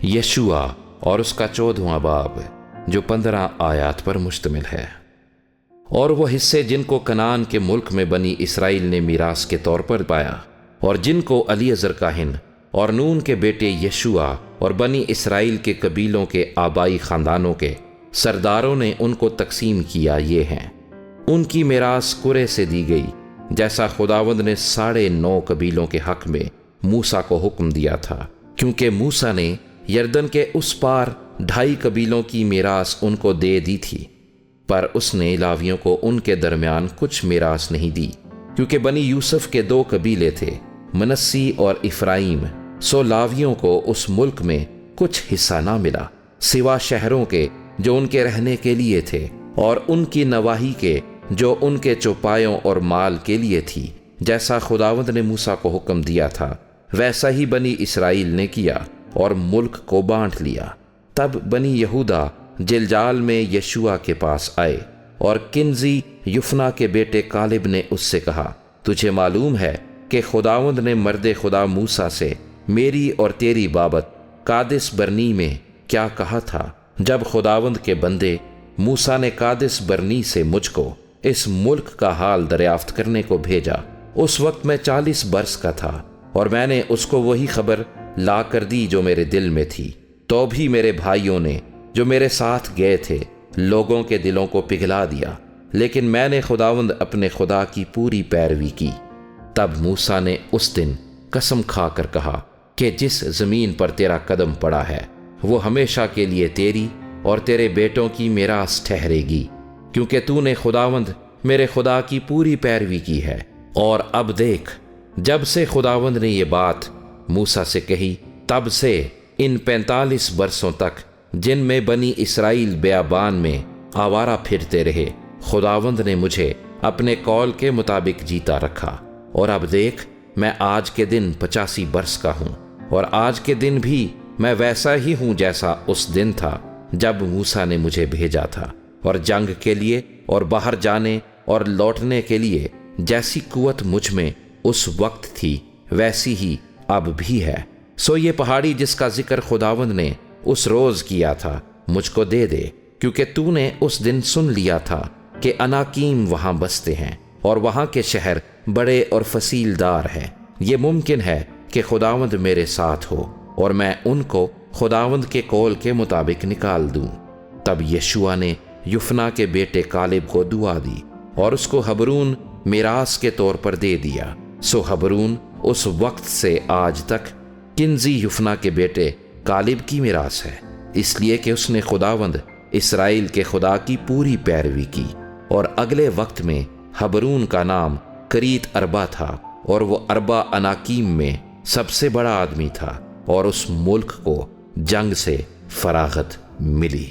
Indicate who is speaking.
Speaker 1: यशुआ और उसका 14वां बाब जो 15 आयात पर मुश्तमिल है। और वो हिस्से जिनको कनान के मुल्क में बनी इसराइल ने मीरास के तौर पर पाया, और जिनको अलीअज़र काहिन और नून के बेटे यशुआ और बनी इसराइल के कबीलों के आबाई खानदानों के सरदारों ने उनको तकसीम किया, ये हैं। उनकी मीरास कुरे से दी गई, जैसा खुदावंद ने 9.5 कबीलों के हक में मूसा को हुक्म दिया था, क्योंकि मूसा ने यरदन के उस पार 2.5 कबीलों की मीरास उनको दे दी थी। पर उसने लावियों को उनके दरमियान कुछ मीरास नहीं दी, क्योंकि बनी यूसुफ के 2 कबीले थे, मनस्सी और इफ्राइम। सो लावियों को उस मुल्क में कुछ हिस्सा ना मिला, सिवा शहरों के जो उनके रहने के लिए थे, और उनकी नवाही के जो उनके चौपायों और माल के लिए थी। जैसा खुदावंद ने मूसा को हुक्म दिया था, वैसा ही बनी इसराइल ने किया और मुल्क को बांट लिया। तब बनी यहूदा जिलजाल में यशुआ के पास आए, और किन्जी युफना के बेटे कालिब ने उससे कहा, तुझे मालूम है कि खुदावंद ने मर्दे खुदा मूसा से मेरी और तेरी बाबत कादिस बरनी में क्या कहा था, जब खुदावंद के बंदे मूसा ने कादिस बरनी से मुझको इस मुल्क का हाल दरियाफ्त करने को भेजा। उस वक्त मैं 40 बरस का था, और मैंने उसको वही खबर ला कर दी जो मेरे दिल में थी। तो भी मेरे भाइयों ने जो मेरे साथ गए थे लोगों के दिलों को पिघला दिया, लेकिन मैंने खुदावंद अपने खुदा की पूरी पैरवी की। तब मूसा ने उस दिन कसम खाकर कहा कि जिस जमीन पर तेरा कदम पड़ा है वो हमेशा के लिए तेरी और तेरे बेटों की मीरास ठहरेगी, क्योंकि तूने खुदावंद मेरे खुदा की पूरी पैरवी की है। और अब देख, जब से खुदावंद ने ये बात मूसा से कही, तब से इन 45 बरसों तक जिनमें बनी इसराइल बेयाबान में आवारा फिरते रहे, खुदावंद ने मुझे अपने कौल के मुताबिक जीता रखा। और अब देख, मैं आज के दिन 85 बरस का हूँ, और आज के दिन भी मैं वैसा ही हूँ जैसा उस दिन था जब मूसा ने मुझे भेजा था। और जंग के लिए और बाहर जाने और लौटने के लिए जैसी कुवत मुझ में उस वक्त थी, वैसी ही अब भी है। सो ये पहाड़ी जिसका जिक्र खुदावंद ने उस रोज किया था मुझको दे दे, क्योंकि तूने उस दिन सुन लिया था कि अनाकीम वहां बसते हैं, और वहां के शहर बड़े और फसीलदार हैं। ये मुमकिन है कि खुदावंद मेरे साथ हो, और मैं उनको खुदावंद के कौल के मुताबिक निकाल दूं। तब यशुआ ने युफना के बेटे कालिब को दुआ दी, और उसको हबरून मीरास के तौर पर दे दिया। सो हबरून उस वक्त से आज तक किन्जी युफना के बेटे कालिब की मीरास है, इसलिए कि उसने खुदावंद इसराइल के खुदा की पूरी पैरवी की। और अगले वक्त में हबरून का नाम करीत अरबा था, और वो अरबा अनाकीम में सबसे बड़ा आदमी था, और उस मुल्क को जंग से फरागत मिली।